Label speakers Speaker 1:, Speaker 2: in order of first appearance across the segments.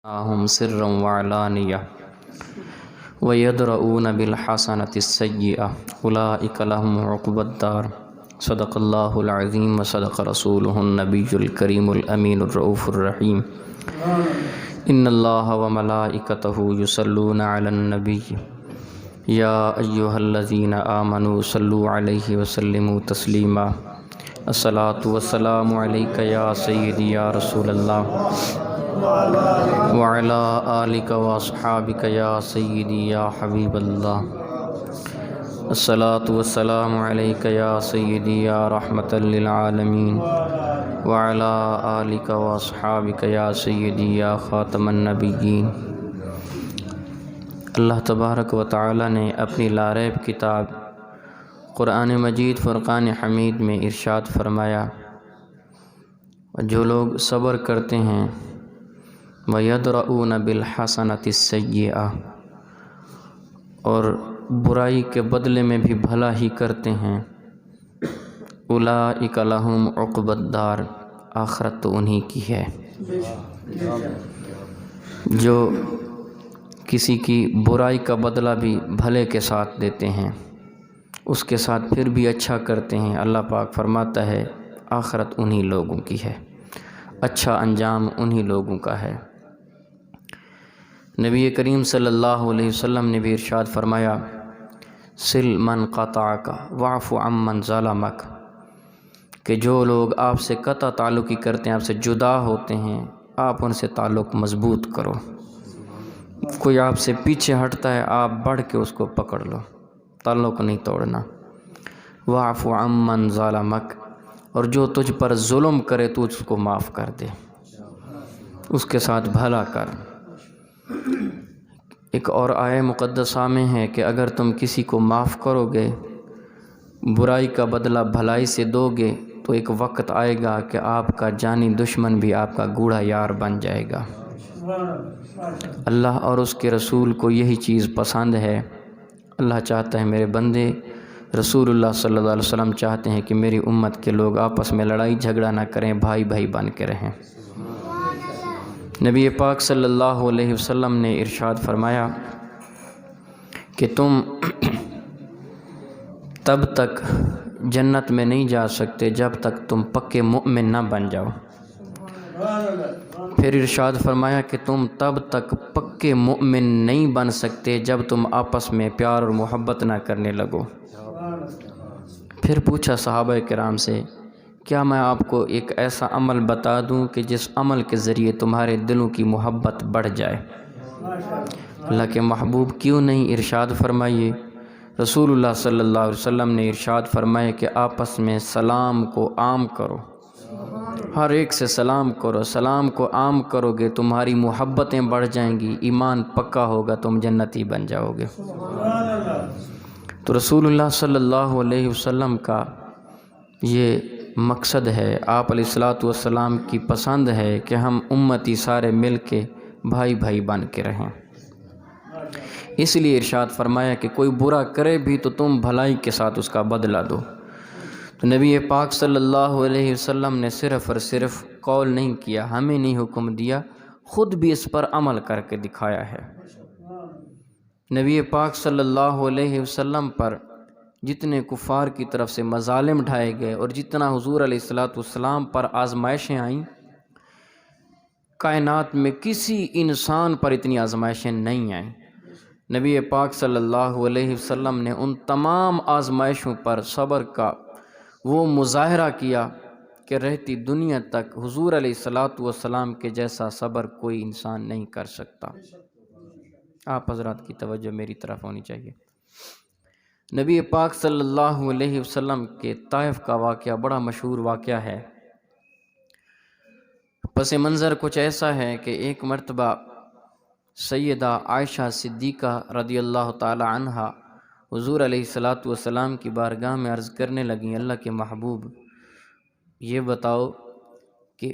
Speaker 1: هم سرا وعلانية ويدرؤون بالحسنة السيئة أولئك لهم عقبى الدار صدق الله العظيم وصدق رسوله النبي الكريم الأمين الرؤوف الرحيم إن الله وملائكته يصلون على النبي يا أيها الذين آمنوا صلوا عليه وسلموا تسليما الصلاة والسلام عليك يا سيدي يا رسول الله وعلى آلك وأصحابك يا سيدي يا حبيب الله الصلاة والسلام عليك يا سيدي يا رحمة للعالمين وعلى آلك وأصحابك يا سيدي يا خاتم النبيين۔ اللہ تبارک و تعالی نے اپنی لاریب کتاب قرآن مجید فرقان حمید میں ارشاد فرمایا، جو لوگ صبر کرتے ہیں وَيَدْرَؤُونَ بِالْحَسَنَةِ السَّيِّئَةِ، اور برائی کے بدلے میں بھی بھلا ہی کرتے ہیں، اولئک لہم عقبی الدار، آخرت تو انہی کی ہے۔ جو کسی کی برائی کا بدلہ بھی بھلے کے ساتھ دیتے ہیں، اس کے ساتھ پھر بھی اچھا کرتے ہیں، اللہ پاک فرماتا ہے آخرت انہی لوگوں کی ہے، اچھا انجام انہی لوگوں کا ہے۔ نبی کریم صلی اللہ علیہ وسلم نے بھی ارشاد فرمایا، سل من قطعک واعف عمن ظلمک، کہ جو لوگ آپ سے قطع تعلقی کرتے ہیں، آپ سے جدا ہوتے ہیں، آپ ان سے تعلق مضبوط کرو۔ کوئی آپ سے پیچھے ہٹتا ہے، آپ بڑھ کے اس کو پکڑ لو، تعلق نہیں توڑنا۔ واعف عمن ظلمک، اور جو تجھ پر ظلم کرے تو اس کو معاف کر دے، اس کے ساتھ بھلا کر۔ ایک اور آیہ مقدسہ میں ہے کہ اگر تم کسی کو معاف کرو گے، برائی کا بدلہ بھلائی سے دو گے، تو ایک وقت آئے گا کہ آپ کا جانی دشمن بھی آپ کا گوڑھا یار بن جائے گا۔ اللہ اور اس کے رسول کو یہی چیز پسند ہے۔ اللہ چاہتا ہے میرے بندے، رسول اللہ صلی اللہ علیہ وسلم چاہتے ہیں کہ میری امت کے لوگ آپس میں لڑائی جھگڑا نہ کریں، بھائی بھائی بن کے رہیں۔ نبی پاک صلی اللہ علیہ وسلم نے ارشاد فرمایا کہ تم تب تک جنت میں نہیں جا سکتے جب تک تم پکے مؤمن نہ بن جاؤ۔ پھر ارشاد فرمایا کہ تم تب تک پکے مؤمن نہیں بن سکتے جب تم آپس میں پیار اور محبت نہ کرنے لگو۔ پھر پوچھا صحابہ کرام سے، کیا میں آپ کو ایک ایسا عمل بتا دوں کہ جس عمل کے ذریعے تمہارے دلوں کی محبت بڑھ جائے؟ اللہ کے محبوب کیوں نہیں، ارشاد فرمائیے۔ رسول اللہ صلی اللہ علیہ وسلم نے ارشاد فرمایا کہ آپس میں سلام کو عام کرو، ہر ایک سے سلام کرو، سلام کو عام کرو گے تمہاری محبتیں بڑھ جائیں گی، ایمان پکا ہوگا، تم جنتی بن جاؤ گے۔ تو رسول اللہ صلی اللہ علیہ وسلم کا یہ مقصد ہے، آپ علیہ الصلوۃ والسلام کی پسند ہے کہ ہم امتی سارے مل کے بھائی بھائی بن کے رہیں۔ اس لیے ارشاد فرمایا کہ کوئی برا کرے بھی تو تم بھلائی کے ساتھ اس کا بدلہ دو۔ تو نبی پاک صلی اللہ علیہ وسلم نے صرف اور صرف قول نہیں کیا، ہمیں نہیں حکم دیا، خود بھی اس پر عمل کر کے دکھایا ہے۔ نبی پاک صلی اللہ علیہ وسلم پر جتنے کفار کی طرف سے مظالم ڈھائے گئے اور جتنا حضور علیہ الصلوۃ والسلام پر آزمائشیں آئیں، کائنات میں کسی انسان پر اتنی آزمائشیں نہیں آئیں۔ نبی پاک صلی اللہ علیہ وسلم نے ان تمام آزمائشوں پر صبر کا وہ مظاہرہ کیا کہ رہتی دنیا تک حضور علیہ الصلوۃ والسلام کے جیسا صبر کوئی انسان نہیں کر سکتا۔ آپ حضرات کی توجہ میری طرف ہونی چاہیے۔ نبی پاک صلی اللہ علیہ وسلم کے طائف کا واقعہ بڑا مشہور واقعہ ہے۔ پس منظر کچھ ایسا ہے کہ ایک مرتبہ سیدہ عائشہ صدیقہ رضی اللہ تعالی عنہا حضور علیہ الصلوۃ والسلام کی بارگاہ میں عرض کرنے لگیں، اللہ کے محبوب یہ بتاؤ کہ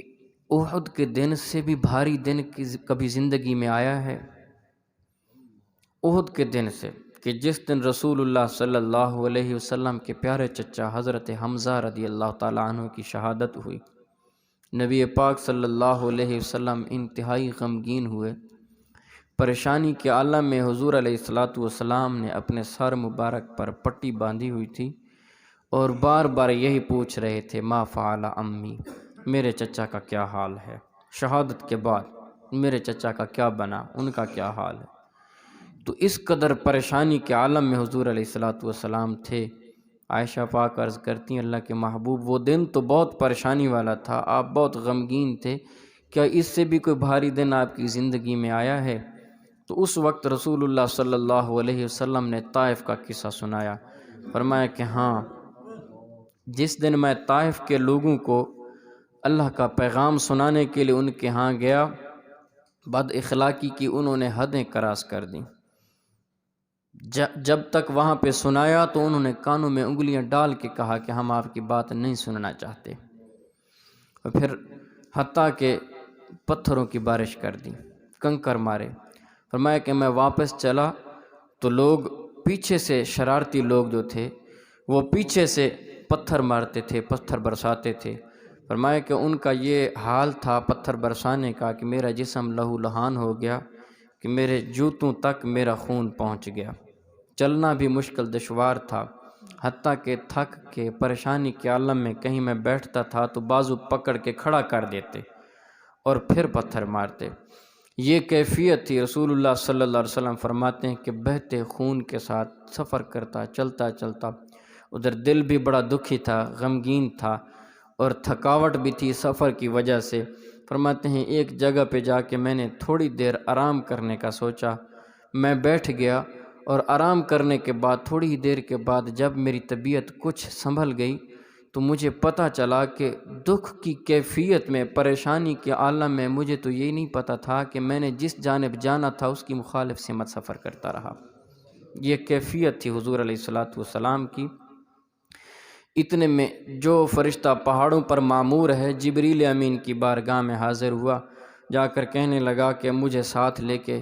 Speaker 1: احد کے دن سے بھی بھاری دن کبھی زندگی میں آیا ہے؟ احد کے دن سے، کہ جس دن رسول اللہ صلی اللہ علیہ وسلم کے پیارے چچا حضرت حمزہ رضی اللہ تعالیٰ عنہ کی شہادت ہوئی، نبی پاک صلی اللہ علیہ وسلم انتہائی غمگین ہوئے۔ پریشانی کے عالم میں حضور علیہ الصلاۃ والسلام نے اپنے سر مبارک پر پٹی باندھی ہوئی تھی اور بار بار یہی پوچھ رہے تھے، ما فعل امی، میرے چچا کا کیا حال ہے؟ شہادت کے بعد میرے چچا کا کیا بنا، ان کا کیا حال ہے؟ تو اس قدر پریشانی کے عالم میں حضور علیہ الصلاۃ والسلام تھے۔ عائشہ پاک عرض کرتی ہیں، اللہ کے محبوب وہ دن تو بہت پریشانی والا تھا، آپ بہت غمگین تھے، کیا اس سے بھی کوئی بھاری دن آپ کی زندگی میں آیا ہے؟ تو اس وقت رسول اللہ صلی اللہ علیہ وسلم نے طائف کا قصہ سنایا۔ فرمایا کہ ہاں، جس دن میں طائف کے لوگوں کو اللہ کا پیغام سنانے کے لیے ان کے ہاں گیا، بد اخلاقی کی انہوں نے حدیں کراس کر دیں۔ جب تک وہاں پہ سنایا تو انہوں نے کانوں میں انگلیاں ڈال کے کہا کہ ہم آپ کی بات نہیں سننا چاہتے، اور پھر حتیٰ کہ پتھروں کی بارش کر دی، کنکر مارے۔ فرمایا کہ میں واپس چلا تو لوگ پیچھے سے، شرارتی لوگ جو تھے وہ پیچھے سے پتھر مارتے تھے، پتھر برساتے تھے۔ فرمایا کہ ان کا یہ حال تھا پتھر برسانے کا کہ میرا جسم لہو لہان ہو گیا، کہ میرے جوتوں تک میرا خون پہنچ گیا، چلنا بھی مشکل دشوار تھا، حتیٰ کہ تھک کے پریشانی کے عالم میں کہیں میں بیٹھتا تھا تو بازو پکڑ کے کھڑا کر دیتے اور پھر پتھر مارتے۔ یہ کیفیت تھی۔ رسول اللہ صلی اللہ علیہ وسلم فرماتے ہیں کہ بہتے خون کے ساتھ سفر کرتا، چلتا چلتا، ادھر دل بھی بڑا دکھی تھا، غمگین تھا اور تھکاوٹ بھی تھی سفر کی وجہ سے۔ فرماتے ہیں ایک جگہ پہ جا کے میں نے تھوڑی دیر آرام کرنے کا سوچا، میں بیٹھ گیا اور آرام کرنے کے بعد تھوڑی ہی دیر کے بعد جب میری طبیعت کچھ سنبھل گئی تو مجھے پتہ چلا کہ دکھ کی کیفیت میں، پریشانی کے عالم میں مجھے تو یہ نہیں پتہ تھا کہ میں نے جس جانب جانا تھا اس کی مخالف سمت سفر کرتا رہا۔ یہ کیفیت تھی حضور علیہ الصلاۃ والسلام کی۔ اتنے میں جو فرشتہ پہاڑوں پر معمور ہے، جبریل امین کی بارگاہ میں حاضر ہوا، جا کر کہنے لگا کہ مجھے ساتھ لے کے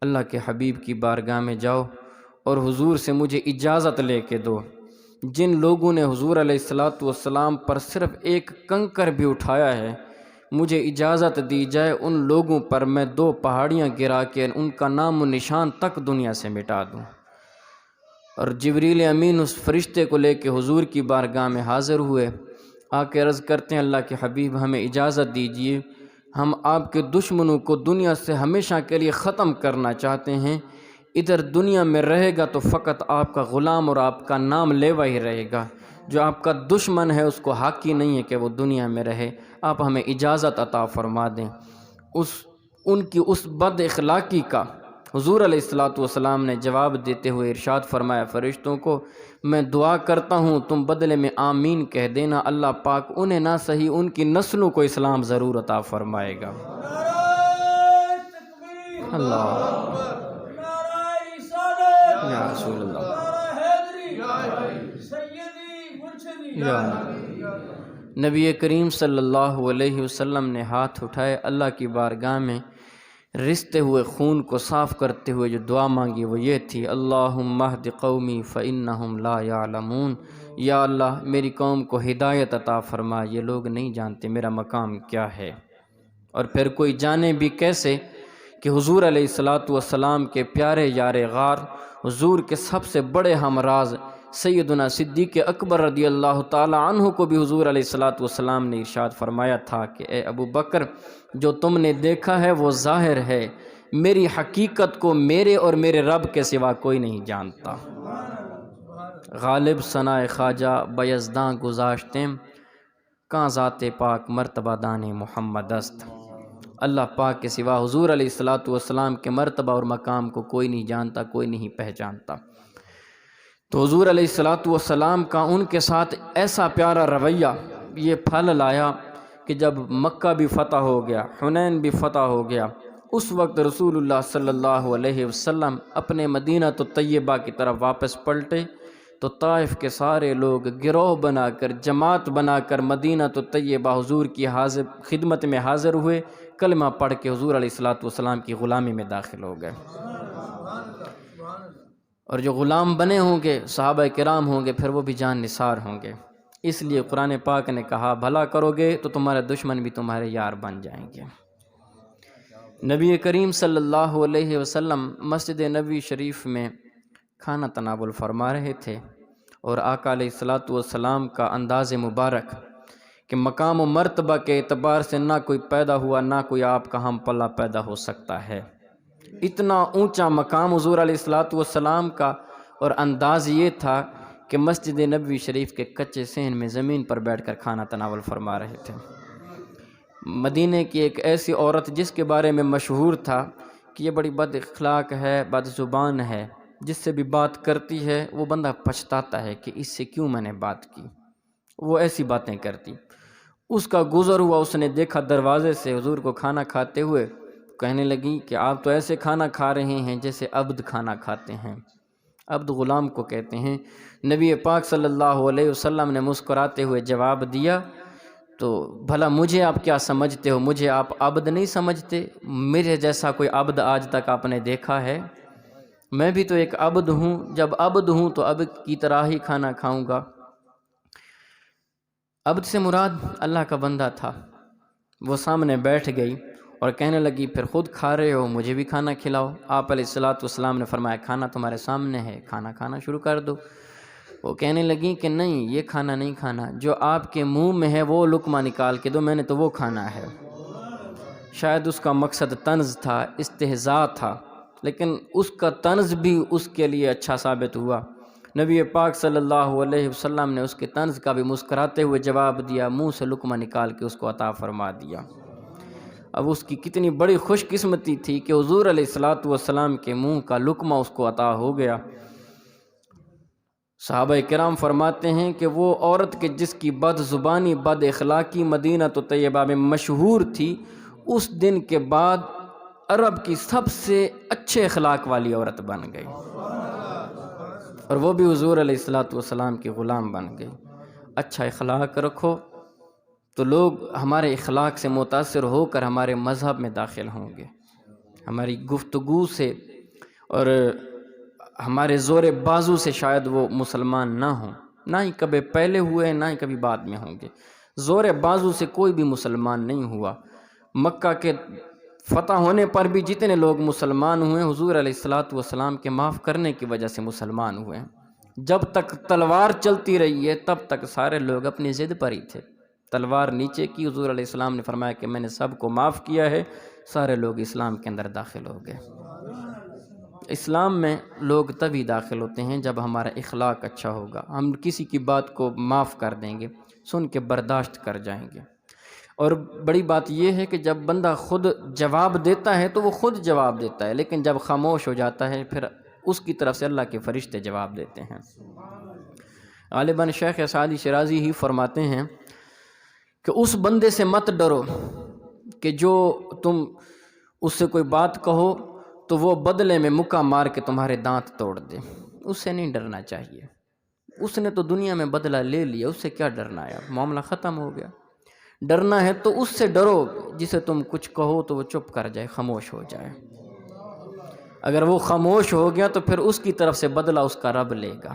Speaker 1: اللہ کے حبیب کی بارگاہ میں جاؤ اور حضور سے مجھے اجازت لے کے دو۔ جن لوگوں نے حضور علیہ الصلاۃ والسلام پر صرف ایک کنکر بھی اٹھایا ہے، مجھے اجازت دی جائے ان لوگوں پر میں 2 پہاڑیاں گرا کے ان کا نام و نشان تک دنیا سے مٹا دوں۔ اور جبریل امین اس فرشتے کو لے کے حضور کی بارگاہ میں حاضر ہوئے، آ کے عرض کرتے ہیں اللہ کے حبیب ہمیں اجازت دیجیے، ہم آپ کے دشمنوں کو دنیا سے ہمیشہ کے لیے ختم کرنا چاہتے ہیں، ادھر دنیا میں رہے گا تو فقط آپ کا غلام اور آپ کا نام لیوا ہی رہے گا، جو آپ کا دشمن ہے اس کو حق ہی نہیں ہے کہ وہ دنیا میں رہے، آپ ہمیں اجازت عطا فرما دیں۔ ان کی اس بد اخلاقی کا حضور علیہ الصلاۃ والسلام نے جواب دیتے ہوئے ارشاد فرمایا فرشتوں کو، میں دعا کرتا ہوں تم بدلے میں آمین کہہ دینا، اللہ پاک انہیں نہ صحیح ان کی نسلوں کو اسلام ضرور عطا فرمائے گا۔ اللہ یا رسول اللہ یا نبی کریم صلی اللہ علیہ وسلم نے ہاتھ اٹھائے، اللہ کی بارگاہ میں رستے ہوئے خون کو صاف کرتے ہوئے جو دعا مانگی وہ یہ تھی، اللہم اہد قومی فإنہم لا یعلمون، یا اللہ میری قوم کو ہدایت عطا فرما، یہ لوگ نہیں جانتے میرا مقام کیا ہے۔ اور پھر کوئی جانے بھی کیسے کہ حضور علیہ الصلاۃ والسلام کے پیارے یار غار، حضور کے سب سے بڑے ہمراز سیدنا صدیق اکبر رضی اللہ تعالی عنہ کو بھی حضور علیہ الصلاۃ والسلام نے ارشاد فرمایا تھا کہ اے ابو بکر، جو تم نے دیکھا ہے وہ ظاہر ہے، میری حقیقت کو میرے اور میرے رب کے سوا کوئی نہیں جانتا۔ غالب ثنائے خواجہ بیزداں گذاشتیں، کاں ذات پاک مرتبہ دان محمد است۔ اللہ پاک کے سوا حضور علیہ الصلاۃ والسلام کے مرتبہ اور مقام کو کوئی نہیں جانتا، کوئی نہیں پہچانتا۔ تو حضور علیہ الصلاۃ والسلام کا ان کے ساتھ ایسا پیارا رویہ یہ پھل لایا کہ جب مکہ بھی فتح ہو گیا، حنین بھی فتح ہو گیا، اس وقت رسول اللہ صلی اللہ علیہ وسلم اپنے مدینہ طیبہ کی طرف واپس پلٹے تو طائف کے سارے لوگ گروہ بنا کر، جماعت بنا کر مدینہ طیبہ حضور کی خدمت میں حاضر ہوئے، کلمہ پڑھ کے حضور علیہ الصلاۃ والسلام کی غلامی میں داخل ہو گئے۔ اور جو غلام بنے ہوں گے صحابہ کرام ہوں گے، پھر وہ بھی جان نثار ہوں گے۔ اس لیے قرآن پاک نے کہا بھلا کرو گے تو تمہارے دشمن بھی تمہارے یار بن جائیں گے۔ نبی کریم صلی اللہ علیہ وسلم مسجد نبوی شریف میں کھانا تناول فرما رہے تھے، اور آقا علیہ الصلاۃ والسلام کا انداز مبارک کہ مقام و مرتبہ کے اعتبار سے نہ کوئی پیدا ہوا، نہ کوئی آپ کا ہم پلہ پیدا ہو سکتا ہے۔ اتنا اونچا مقام حضور علیہ الصلاۃ والسلام کا، اور انداز یہ تھا کہ مسجد نبوی شریف کے کچے صحن میں زمین پر بیٹھ کر کھانا تناول فرما رہے تھے۔ مدینے کی ایک ایسی عورت جس کے بارے میں مشہور تھا کہ یہ بڑی بد اخلاق ہے، بد زبان ہے، جس سے بھی بات کرتی ہے وہ بندہ پچھتاتا ہے کہ اس سے کیوں میں نے بات کی، وہ ایسی باتیں کرتی۔ اس کا گزر ہوا، اس نے دیکھا دروازے سے حضور کو کھانا کھاتے ہوئے، کہنے لگی کہ آپ تو ایسے کھانا کھا رہے ہیں جیسے عبد کھانا کھاتے ہیں۔ عبد غلام کو کہتے ہیں۔ نبی پاک صلی اللہ علیہ وسلم نے مسکراتے ہوئے جواب دیا، تو بھلا مجھے آپ کیا سمجھتے ہو؟ مجھے آپ عبد نہیں سمجھتے؟ میرے جیسا کوئی عبد آج تک آپ نے دیکھا ہے؟ میں بھی تو ایک عبد ہوں، جب عبد ہوں تو عبد کی طرح ہی کھانا کھاؤں گا۔ عبد سے مراد اللہ کا بندہ تھا۔ وہ سامنے بیٹھ گئی اور کہنے لگی پھر خود کھا رہے ہو، مجھے بھی کھانا کھلاؤ۔ آپ علیہ الصلاۃ والسلام نے فرمایا کھانا تمہارے سامنے ہے، کھانا کھانا شروع کر دو۔ وہ کہنے لگی کہ نہیں، یہ کھانا نہیں کھانا، جو آپ کے منہ میں ہے وہ لقمہ نکال کے دو، میں نے تو وہ کھانا ہے۔ شاید اس کا مقصد طنز تھا، استہزاء تھا، لیکن اس کا طنز بھی اس کے لیے اچھا ثابت ہوا۔ نبی پاک صلی اللہ علیہ وسلم نے اس کے طنز کا بھی مسکراتے ہوئے جواب دیا، منہ سے لقمہ نکال کے اس کو عطا فرما دیا۔ اب اس کی کتنی بڑی خوش قسمتی تھی کہ حضور علیہ الصلاۃ والسلام کے منہ کا لقمہ اس کو عطا ہو گیا۔ صحابہ کرام فرماتے ہیں کہ وہ عورت کہ جس کی بد زبانی، بد اخلاقی مدینہ طیبہ میں مشہور تھی، اس دن کے بعد عرب کی سب سے اچھے اخلاق والی عورت بن گئی، اور وہ بھی حضور علیہ الصلاۃ والسلام کی غلام بن گئی۔ اچھا اخلاق رکھو تو لوگ ہمارے اخلاق سے متاثر ہو کر ہمارے مذہب میں داخل ہوں گے۔ ہماری گفتگو سے اور ہمارے زور بازو سے شاید وہ مسلمان نہ ہوں، نہ ہی کبھی پہلے ہوئے، نہ ہی کبھی بعد میں ہوں گے۔ زور بازو سے کوئی بھی مسلمان نہیں ہوا۔ مکہ کے فتح ہونے پر بھی جتنے لوگ مسلمان ہوئے، حضور علیہ الصلاۃ والسلام کے معاف کرنے کی وجہ سے مسلمان ہوئے۔ جب تک تلوار چلتی رہی ہے تب تک سارے لوگ اپنی ضد پر ہی تھے۔ تلوار نیچے کی، حضور علیہ السلام نے فرمایا کہ میں نے سب کو معاف کیا ہے، سارے لوگ اسلام کے اندر داخل ہو گئے۔ اسلام میں لوگ تبھی داخل ہوتے ہیں جب ہمارا اخلاق اچھا ہوگا۔ ہم کسی کی بات کو معاف کر دیں گے، سن کے برداشت کر جائیں گے۔ اور بڑی بات یہ ہے کہ جب بندہ خود جواب دیتا ہے تو وہ خود جواب دیتا ہے، لیکن جب خاموش ہو جاتا ہے پھر اس کی طرف سے اللہ کے فرشتے جواب دیتے ہیں۔ غالباً شیخ سعدی شیرازی ہی فرماتے ہیں کہ اس بندے سے مت ڈرو کہ جو تم اس سے کوئی بات کہو تو وہ بدلے میں مکہ مار کے تمہارے دانت توڑ دے۔ اس سے نہیں ڈرنا چاہیے، اس نے تو دنیا میں بدلہ لے لیا، اس سے کیا ڈرنا ہے، معاملہ ختم ہو گیا۔ ڈرنا ہے تو اس سے ڈرو جسے تم کچھ کہو تو وہ چپ کر جائے، خاموش ہو جائے۔ اگر وہ خاموش ہو گیا تو پھر اس کی طرف سے بدلہ اس کا رب لے گا۔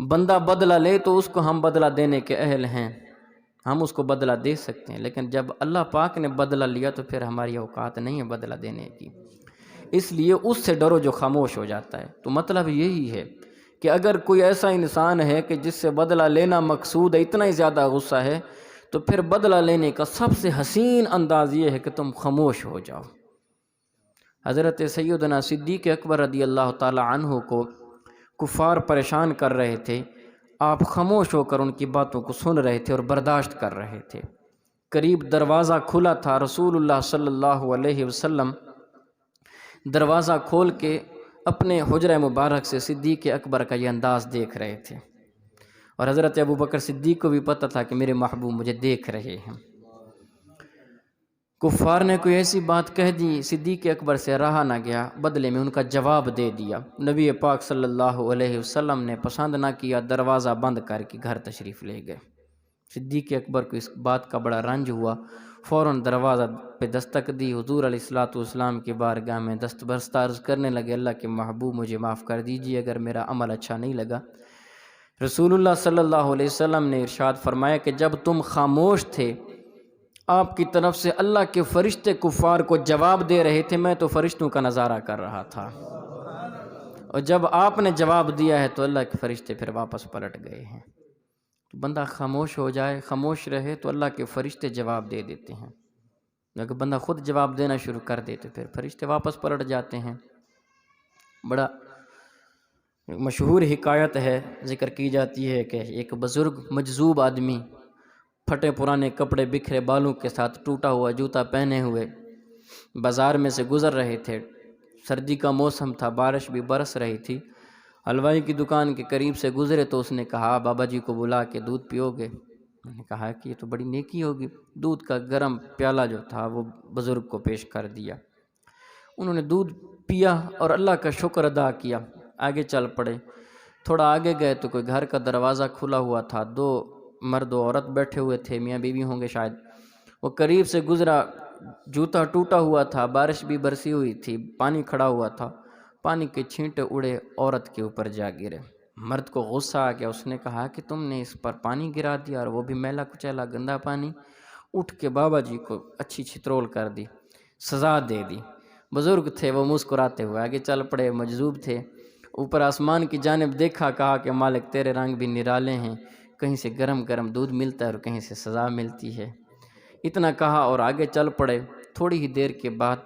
Speaker 1: بندہ بدلہ لے تو اس کو ہم بدلہ دینے کے اہل ہیں، ہم اس کو بدلہ دے سکتے ہیں، لیکن جب اللہ پاک نے بدلہ لیا تو پھر ہماری اوقات نہیں ہے بدلہ دینے کی۔ اس لیے اس سے ڈرو جو خاموش ہو جاتا ہے۔ تو مطلب یہی ہے کہ اگر کوئی ایسا انسان ہے کہ جس سے بدلہ لینا مقصود ہے، اتنا ہی زیادہ غصہ ہے، تو پھر بدلہ لینے کا سب سے حسین انداز یہ ہے کہ تم خاموش ہو جاؤ۔ حضرت سیدنا صدیق اکبر رضی اللہ تعالی عنہ کو کفار پریشان کر رہے تھے، آپ خاموش ہو کر ان کی باتوں کو سن رہے تھے اور برداشت کر رہے تھے۔ قریب دروازہ کھلا تھا، رسول اللہ صلی اللہ علیہ وسلم دروازہ کھول کے اپنے حجرہ مبارک سے صدیق اکبر کا یہ انداز دیکھ رہے تھے، اور حضرت ابوبکر صدیق کو بھی پتہ تھا کہ میرے محبوب مجھے دیکھ رہے ہیں۔ کفار نے کوئی ایسی بات کہہ دی، صدیق اکبر سے رہا نہ گیا، بدلے میں ان کا جواب دے دیا۔ نبی پاک صلی اللہ علیہ وسلم نے پسند نہ کیا، دروازہ بند کر کے گھر تشریف لے گئے۔ صدیق اکبر کو اس بات کا بڑا رنج ہوا، فوراً دروازہ پہ دستک دی، حضور علیہ الصلاۃ والسلام کی بارگاہ میں دستبرست عرض کرنے لگے، اللہ کے محبوب مجھے معاف کر دیجیے اگر میرا عمل اچھا نہیں لگا۔ رسول اللہ صلی اللہ علیہ وسلم نے ارشاد فرمایا کہ جب تم خاموش تھے آپ کی طرف سے اللہ کے فرشتے کفار کو جواب دے رہے تھے، میں تو فرشتوں کا نظارہ کر رہا تھا، اور جب آپ نے جواب دیا ہے تو اللہ کے فرشتے پھر واپس پلٹ گئے ہیں۔ تو بندہ خاموش ہو جائے، خاموش رہے تو اللہ کے فرشتے جواب دے دیتے ہیں، اگر بندہ خود جواب دینا شروع کر دے تو پھر فرشتے واپس پلٹ جاتے ہیں۔ بڑا مشہور حکایت ہے، ذکر کی جاتی ہے کہ ایک بزرگ مجذوب آدمی پھٹے پرانے کپڑے، بکھرے بالوں کے ساتھ ٹوٹا ہوا جوتا پہنے ہوئے بازار میں سے گزر رہے تھے۔ سردی کا موسم تھا، بارش بھی برس رہی تھی۔ حلوائی کی دکان کے قریب سے گزرے تو اس نے کہا بابا جی کو بلا کے دودھ پیو گے؟ انہوں نے کہا کہ یہ تو بڑی نیکی ہوگی۔ دودھ کا گرم پیالہ جو تھا وہ بزرگ کو پیش کر دیا۔ انہوں نے دودھ پیا اور اللہ کا شکر ادا کیا، آگے چل پڑے۔ تھوڑا آگے گئے تو کوئی گھر کا دروازہ کھلا ہوا تھا، دو مرد و عورت بیٹھے ہوئے تھے، میاں بیوی ہوں گے شاید۔ وہ قریب سے گزرا، جوتا ٹوٹا ہوا تھا، بارش بھی برسی ہوئی تھی، پانی کھڑا ہوا تھا، پانی کے چھینٹے اڑے عورت کے اوپر جا گرے۔ مرد کو غصہ آ گیا، اس نے کہا کہ تم نے اس پر پانی گرا دیا اور وہ بھی میلا کچیلا گندا پانی۔ اٹھ کے بابا جی کو اچھی چھترول کر دی، سزا دے دی۔ بزرگ تھے، وہ مسکراتے ہوئے آگے چل پڑے، مجذوب تھے۔ اوپر آسمان کی جانب دیکھا، کہا کہ مالک تیرے رنگ بھی نرالے ہیں، کہیں سے گرم گرم دودھ ملتا ہے اور کہیں سے سزا ملتی ہے۔ اتنا کہا اور آگے چل پڑے۔ تھوڑی ہی دیر کے بعد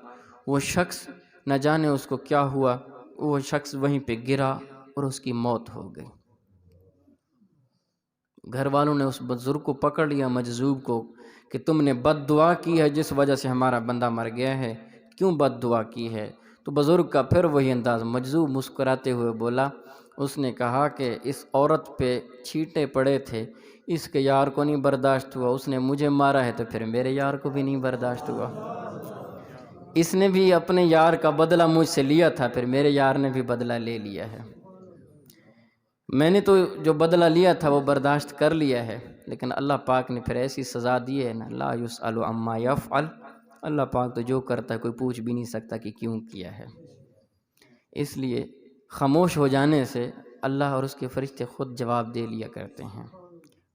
Speaker 1: وہ شخص، نہ جانے اس کو کیا ہوا، وہ شخص وہیں پہ گرا اور اس کی موت ہو گئی۔ گھر والوں نے اس بزرگ کو پکڑ لیا، مجذوب کو، کہ تم نے بد دعا کی ہے جس وجہ سے ہمارا بندہ مر گیا ہے، کیوں بد دعا کی ہے؟ تو بزرگ کا پھر وہی انداز، مجذوب مسکراتے ہوئے بولا، اس نے کہا کہ اس عورت پہ چھینٹے پڑے تھے، اس کے یار کو نہیں برداشت ہوا، اس نے مجھے مارا ہے تو پھر میرے یار کو بھی نہیں برداشت ہوا، اس نے بھی اپنے یار کا بدلہ مجھ سے لیا تھا، پھر میرے یار نے بھی بدلہ لے لیا ہے۔ میں نے تو جو بدلہ لیا تھا وہ برداشت کر لیا ہے، لیکن اللہ پاک نے پھر ایسی سزا دی ہے نا، لا یسأل عما یفعل، اللہ پاک تو جو کرتا ہے کوئی پوچھ بھی نہیں سکتا کہ کیوں کیا ہے۔ اس لیے خاموش ہو جانے سے اللہ اور اس کے فرشتے خود جواب دے لیا کرتے ہیں۔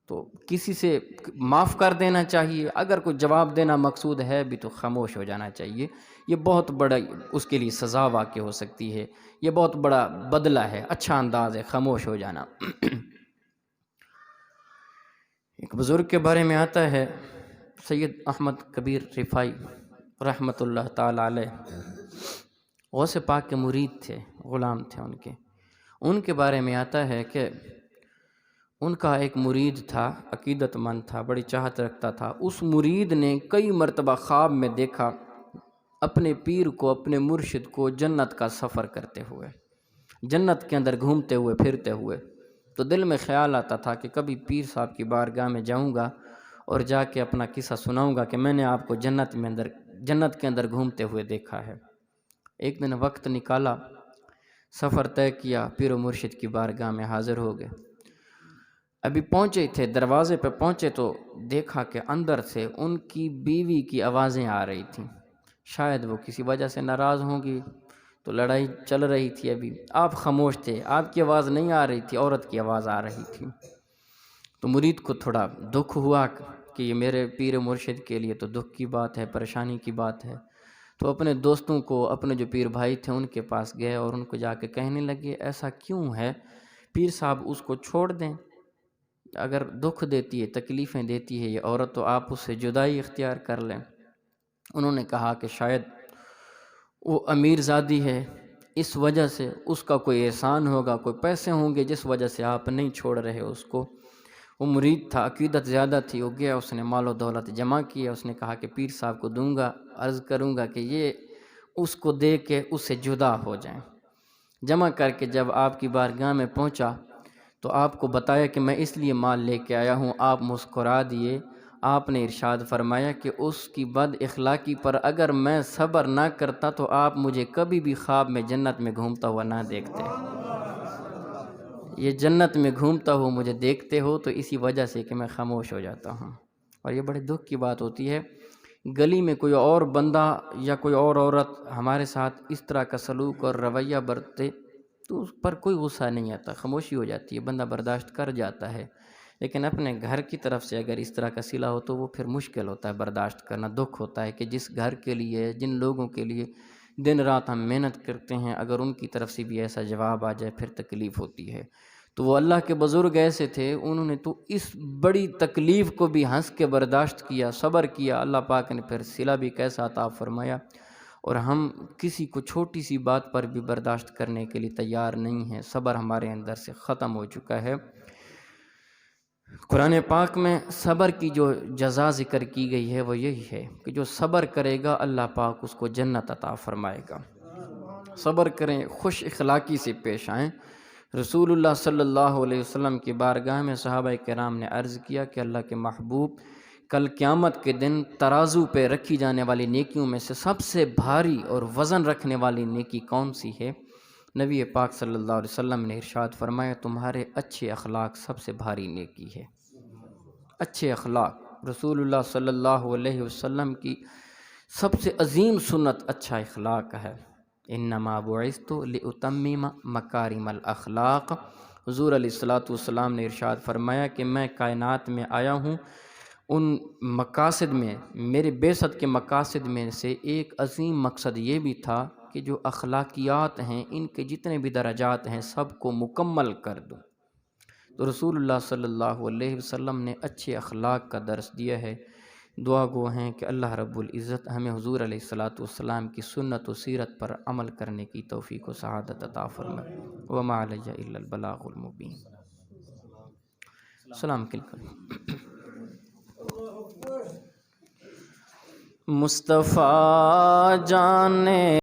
Speaker 1: تو کسی سے معاف کر دینا چاہیے، اگر کوئی جواب دینا مقصود ہے بھی تو خاموش ہو جانا چاہیے۔ یہ بہت بڑا اس کے لیے سزا واقع ہو سکتی ہے، یہ بہت بڑا بدلہ ہے، اچھا انداز ہے خاموش ہو جانا۔ ایک بزرگ کے بارے میں آتا ہے، سید احمد کبیر رفاعی رحمۃ اللہ تعالی علیہ، غوث پاک کے مرید تھے، غلام تھے ان کے بارے میں آتا ہے کہ ان کا ایک مرید تھا، عقیدت مند تھا، بڑی چاہت رکھتا تھا۔ اس مرید نے کئی مرتبہ خواب میں دیکھا اپنے پیر کو، اپنے مرشد کو جنت کا سفر کرتے ہوئے، جنت کے اندر گھومتے ہوئے پھرتے ہوئے۔ تو دل میں خیال آتا تھا کہ کبھی پیر صاحب کی بارگاہ میں جاؤں گا اور جا کے اپنا قصہ سناؤں گا کہ میں نے آپ کو جنت کے اندر گھومتے ہوئے دیکھا ہے۔ ایک دن وقت نکالا، سفر طے کیا، پیر و مرشد کی بارگاہ میں حاضر ہو گئے۔ ابھی پہنچے تھے، دروازے پہ پہنچے تو دیکھا کہ اندر سے ان کی بیوی کی آوازیں آ رہی تھیں، شاید وہ کسی وجہ سے ناراض ہوں گی، تو لڑائی چل رہی تھی۔ ابھی آپ خاموش تھے، آپ کی آواز نہیں آ رہی تھی، عورت کی آواز آ رہی تھی۔ تو مرید کو تھوڑا دکھ ہوا کہ یہ میرے پیر مرشد کے لیے تو دکھ کی بات ہے، پریشانی کی بات ہے۔ تو اپنے دوستوں کو، اپنے جو پیر بھائی تھے ان کے پاس گئے اور ان کو جا کے کہنے لگے ایسا کیوں ہے، پیر صاحب اس کو چھوڑ دیں، اگر دکھ دیتی ہے، تکلیفیں دیتی ہے یہ عورت تو آپ اس سے جدائی اختیار کر لیں۔ انہوں نے کہا کہ شاید وہ امیر زادی ہے، اس وجہ سے اس کا کوئی احسان ہوگا، کوئی پیسے ہوں گے جس وجہ سے آپ نہیں چھوڑ رہے اس کو۔ وہ مرید تھا، عقیدت زیادہ تھی، وہ گیا، اس نے مال و دولت جمع کیا، اس نے کہا کہ پیر صاحب کو دوں گا، عرض کروں گا کہ یہ اس کو دے کے اس سے جدا ہو جائیں۔ جمع کر کے جب آپ کی بارگاہ میں پہنچا تو آپ کو بتایا کہ میں اس لیے مال لے کے آیا ہوں، آپ مسکرا دیے۔ آپ نے ارشاد فرمایا کہ اس کی بد اخلاقی پر اگر میں صبر نہ کرتا تو آپ مجھے کبھی بھی خواب میں جنت میں گھومتا ہوا نہ دیکھتے۔ یہ جنت میں گھومتا ہوا مجھے دیکھتے ہو تو اسی وجہ سے کہ میں خاموش ہو جاتا ہوں۔ اور یہ بڑے دکھ کی بات ہوتی ہے، گلی میں کوئی اور بندہ یا کوئی اور عورت ہمارے ساتھ اس طرح کا سلوک اور رویہ برتے تو اس پر کوئی غصہ نہیں آتا، خاموشی ہو جاتی ہے، بندہ برداشت کر جاتا ہے۔ لیکن اپنے گھر کی طرف سے اگر اس طرح کا صلہ ہو تو وہ پھر مشکل ہوتا ہے برداشت کرنا، دکھ ہوتا ہے کہ جس گھر کے لیے، جن لوگوں کے لیے دن رات ہم محنت کرتے ہیں، اگر ان کی طرف سے بھی ایسا جواب آ جائے پھر تکلیف ہوتی ہے۔ تو وہ اللہ کے بزرگ ایسے تھے، انہوں نے تو اس بڑی تکلیف کو بھی ہنس کے برداشت کیا، صبر کیا، اللہ پاک نے پھر صلہ بھی کیسا عطا فرمایا۔ اور ہم کسی کو چھوٹی سی بات پر بھی برداشت کرنے کے لیے تیار نہیں ہیں، صبر ہمارے اندر سے ختم ہو چکا ہے۔ قرآن پاک میں صبر کی جو جزا ذکر کی گئی ہے وہ یہی ہے کہ جو صبر کرے گا اللہ پاک اس کو جنت عطا فرمائے گا۔ صبر کریں، خوش اخلاقی سے پیش آئیں۔ رسول اللہ صلی اللہ علیہ وسلم کی بارگاہ میں صحابہ کرام نے عرض کیا کہ اللہ کے محبوب، کل قیامت کے دن ترازو پہ رکھی جانے والی نیکیوں میں سے سب سے بھاری اور وزن رکھنے والی نیکی کون سی ہے؟ نبی پاک صلی اللہ علیہ وسلم نے ارشاد فرمایا، تمہارے اچھے اخلاق سب سے بھاری نیکی ہے۔ اچھے اخلاق، رسول اللہ صلی اللہ علیہ وسلم کی سب سے عظیم سنت اچھا اخلاق ہے۔ انما بعثت لاتمم مکارم الاخلاق، حضور علیہ الصلوۃ والسلام نے ارشاد فرمایا کہ میں کائنات میں آیا ہوں، ان مقاصد میں، میرے بعثت کے مقاصد میں سے ایک عظیم مقصد یہ بھی تھا کہ جو اخلاقیات ہیں، ان کے جتنے بھی درجات ہیں سب کو مکمل کر دوں۔ تو رسول اللہ صلی اللہ علیہ وسلم نے اچھے اخلاق کا درس دیا ہے۔ دعا گو ہیں کہ اللہ رب العزت ہمیں حضور علیہ الصلوۃ والسلام کی سنت و سیرت پر عمل کرنے کی توفیق و سعادت عطا فرمائے۔ وما علی الا البلاغ المبین۔ سلام علیکم۔ مصطفیٰ جانے